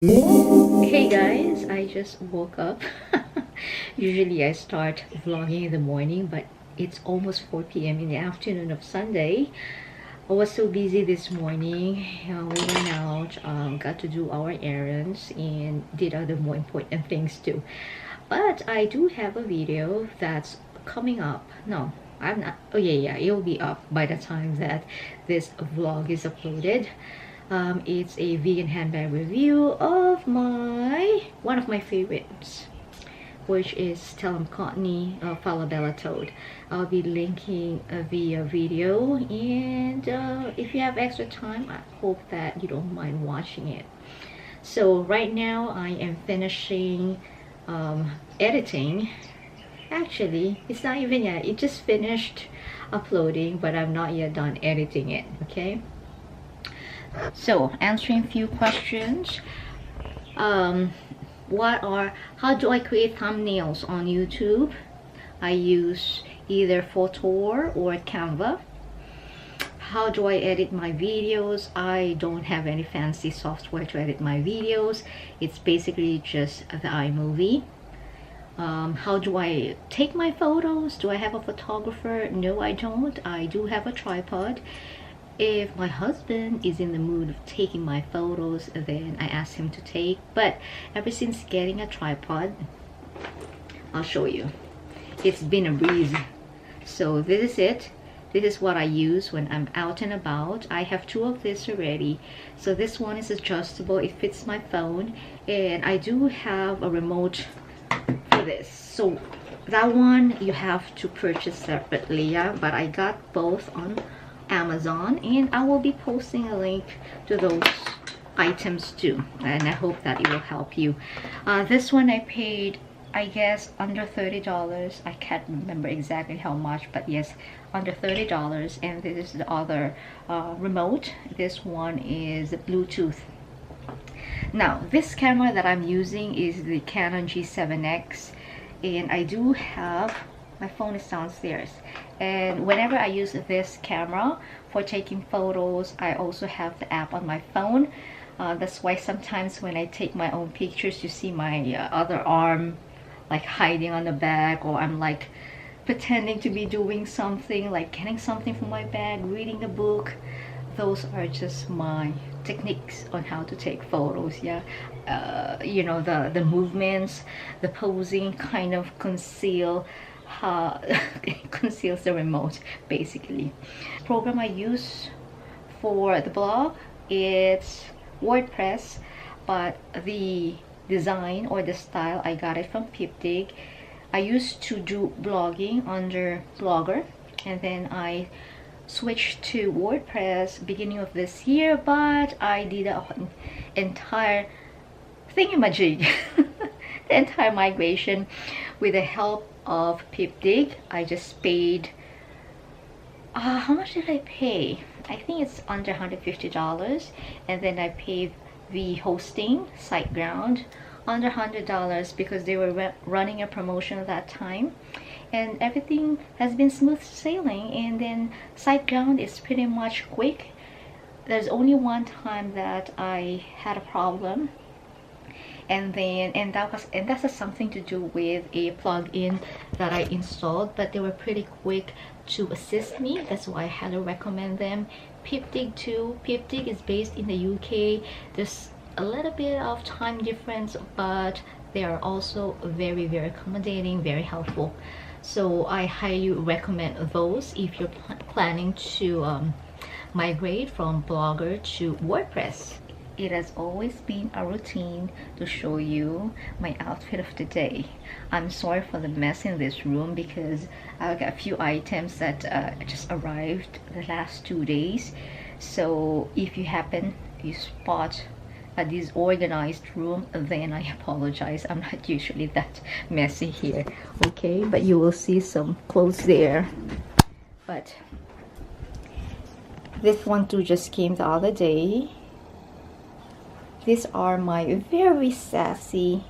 Hey guys, I just woke up. Usually I start vlogging in the morning, but it's almost 4 p.m. in the afternoon of Sunday. I was so busy this morning. We went out, got to do our errands, and did other more important things too. But I do have a video that's coming up. No, I'm not. Oh yeah, it'll be up by the time that this vlog is uploaded. It's a vegan handbag review of one of my favorites, which is Thefabzilla toad. I'll be linking the video, and if you have extra time, I hope that you don't mind watching it. So right now I am finishing editing. Actually, it's not even yet. It just finished uploading, but I'm not yet done editing it. Okay, so answering a few questions. How do I create thumbnails on YouTube? I use either Photor or Canva. How do I edit my videos? I don't have any fancy software to edit my videos. It's basically just the iMovie. How do I take my photos? Do I have a photographer? No, I don't. I do have a tripod. If my husband is in the mood of taking my photos, then I ask him to take. But ever since getting a tripod, I'll show you, it's been a breeze. So this is it. This is what I use when I'm out and about. I have two of this already. So this one is adjustable. It fits my phone, and I do have a remote for this. So that one you have to purchase separately, yeah, but I got both on Amazon, and I will be posting a link to those items too, and I hope that it will help you. This one I paid, I guess, under $30. I can't remember exactly how much, but yes, under $30. And this is the other remote. This one is Bluetooth. Now this camera that I'm using is the Canon G7X, and I do have, my phone is downstairs, and whenever I use this camera for taking photos, I also have the app on my phone. That's why sometimes when I take my own pictures, you see my other arm like hiding on the back, or I'm like pretending to be doing something, like getting something from my bag, reading a book. Those are just my techniques on how to take photos, yeah. You know, the movements, the posing kind of conceals the remote, basically. The program I use for the blog, it's WordPress, but the design or the style, I got it from Pipdig. I used to do blogging under Blogger, and then I switched to WordPress beginning of this year, but I did an entire thingamajig the entire migration with the help of Pipdig. I just paid how much did I pay? I think it's under $150, and then I paid the hosting SiteGround under $100 because they were running a promotion at that time, and everything has been smooth sailing. And then SiteGround is pretty much quick. There's only one time that I had a problem, and that has something to do with a plugin that I installed, but they were pretty quick to assist me. That's why I highly recommend them. Pipdig too. Pipdig is based in the UK. There's a little bit of time difference, but they are also very, very accommodating, very helpful. So I highly recommend those if you're planning to migrate from Blogger to WordPress. It has always been a routine to show you my outfit of the day. I'm sorry for the mess in this room because I got a few items that just arrived the last 2 days. So if you happen to spot a disorganized room, then I apologize. I'm not usually that messy here, okay? But you will see some clothes there. But this one too just came the other day. These are my very sassy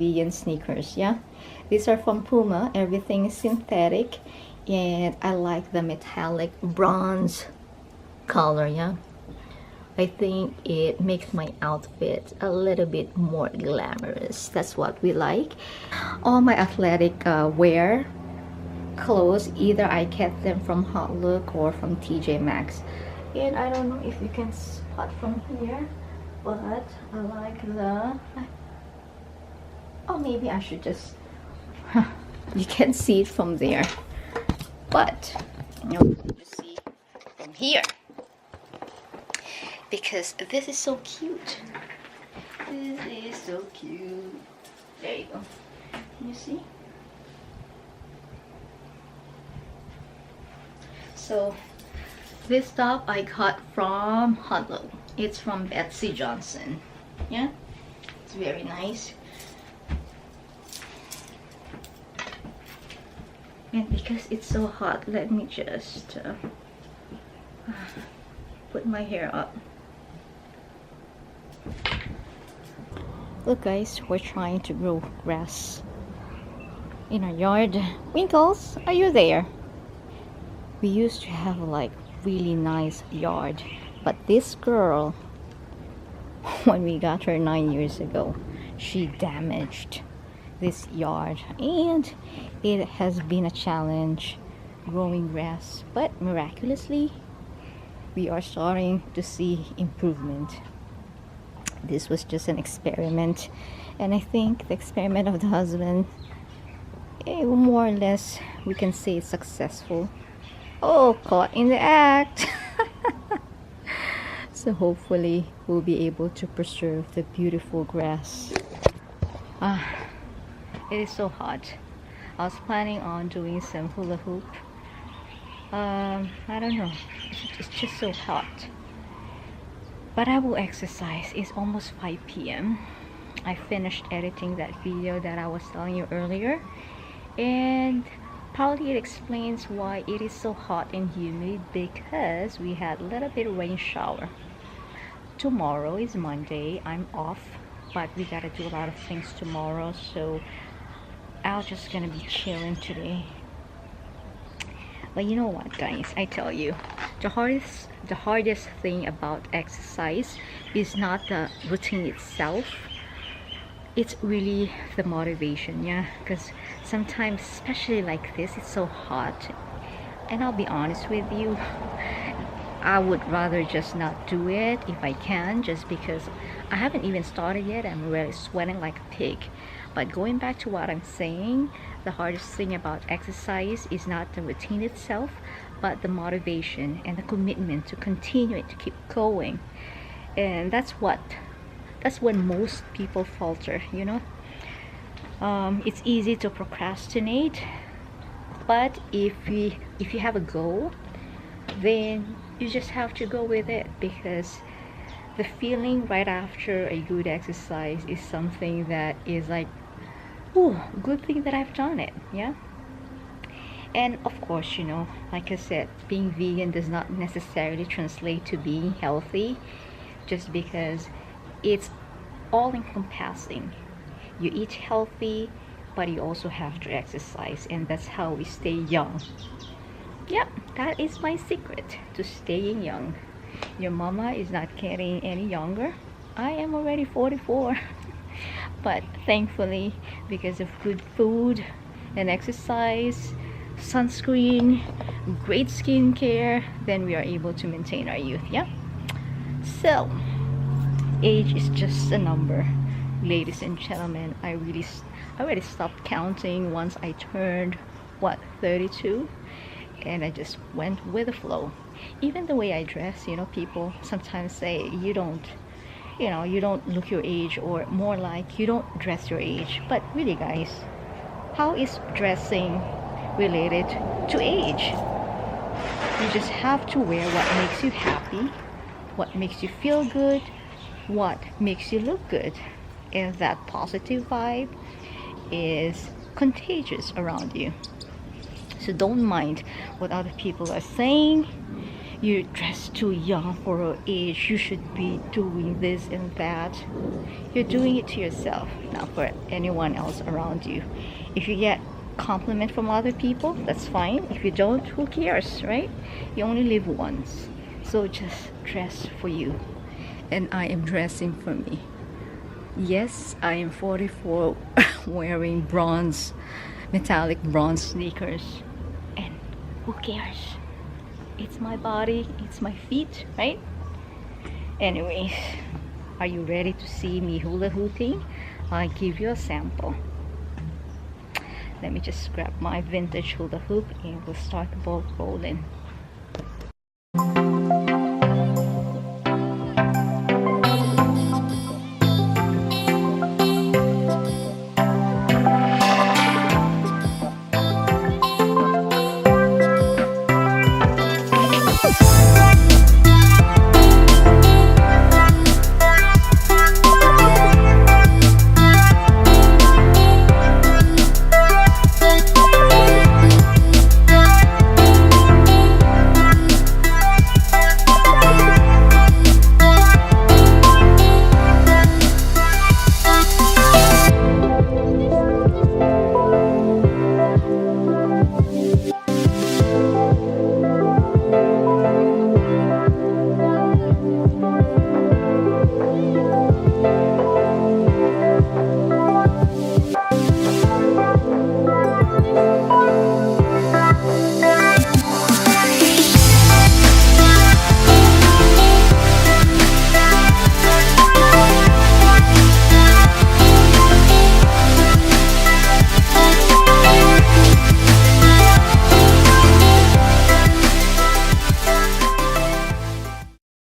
vegan sneakers, yeah. These are from Puma. Everything is synthetic, and I like the metallic bronze color, yeah. I think it makes my outfit a little bit more glamorous. That's what we like. All my athletic wear clothes, either I get them from Hot Look or from TJ Maxx. And I don't know if you can spot from here, but I like the, oh, maybe I should just, you can see it from there, but you know, you see from here, because this is so cute. This is so cute. There you go. Can you see? So this top I got from Hot Look. It's from Betsy Johnson. Yeah, it's very nice. And because it's so hot, let me just put my hair up. Look guys, we're trying to grow grass in our yard. Winkles, are you there? We used to have like really nice yard, but this girl, when we got her 9 years ago, she damaged this yard, and it has been a challenge growing grass, but miraculously we are starting to see improvement. This was just an experiment, and I think the experiment of the husband, more or less we can say it's successful. Oh, caught in the act. So hopefully we'll be able to preserve the beautiful grass. It is so hot. I was planning on doing some hula hoop. I don't know, it's just so hot, but I will exercise. It's almost 5 p.m. I finished editing that video that I was telling you earlier, and probably it explains why it is so hot and humid, because we had a little bit of rain shower. Tomorrow is Monday, I'm off, but we gotta do a lot of things tomorrow, so I'm just gonna be chilling today. But you know what guys, I tell you, the hardest thing about exercise is not the routine itself, it's really the motivation. Yeah, because sometimes, especially like this, it's so hot, and I'll be honest with you, I would rather just not do it if I can, just because I haven't even started yet. I'm really sweating like a pig. But going back to what I'm saying, the hardest thing about exercise is not the routine itself, but the motivation and the commitment to continue it, to keep going. And that's when most people falter, you know. It's easy to procrastinate, but if you have a goal, then you just have to go with it, because the feeling right after a good exercise is something that is like, oh, good thing that I've done it. Yeah. And of course, you know, like I said, being vegan does not necessarily translate to being healthy, just because it's all encompassing. You eat healthy, but you also have to exercise, and that's how we stay young. Yep, that is my secret to staying young. Your mama is not getting any younger. I am already 44. But thankfully, because of good food and exercise, sunscreen, great skincare, then we are able to maintain our youth. Yeah. So age is just a number, ladies and gentlemen. I already stopped counting once I turned 32, and I just went with the flow. Even the way I dress, you know, people sometimes say you don't look your age, or more like you don't dress your age. But really guys, how is dressing related to age? You just have to wear what makes you happy, what makes you feel good, what makes you look good, and that positive vibe is contagious around you. So don't mind what other people are saying. You dress too young for your age, you should be doing this and that. You're doing it to yourself, not for anyone else around you. If you get compliment from other people, that's fine. If you don't, who cares, right? You only live once. So just dress for you. and I am dressing for me. Yes, I am 44 wearing bronze, metallic bronze sneakers, and who cares? It's my body, it's my feet, right? Anyways, are you ready to see me hula hooping? I'll give you a sample. Let me just grab my vintage hula hoop and we'll start the ball rolling.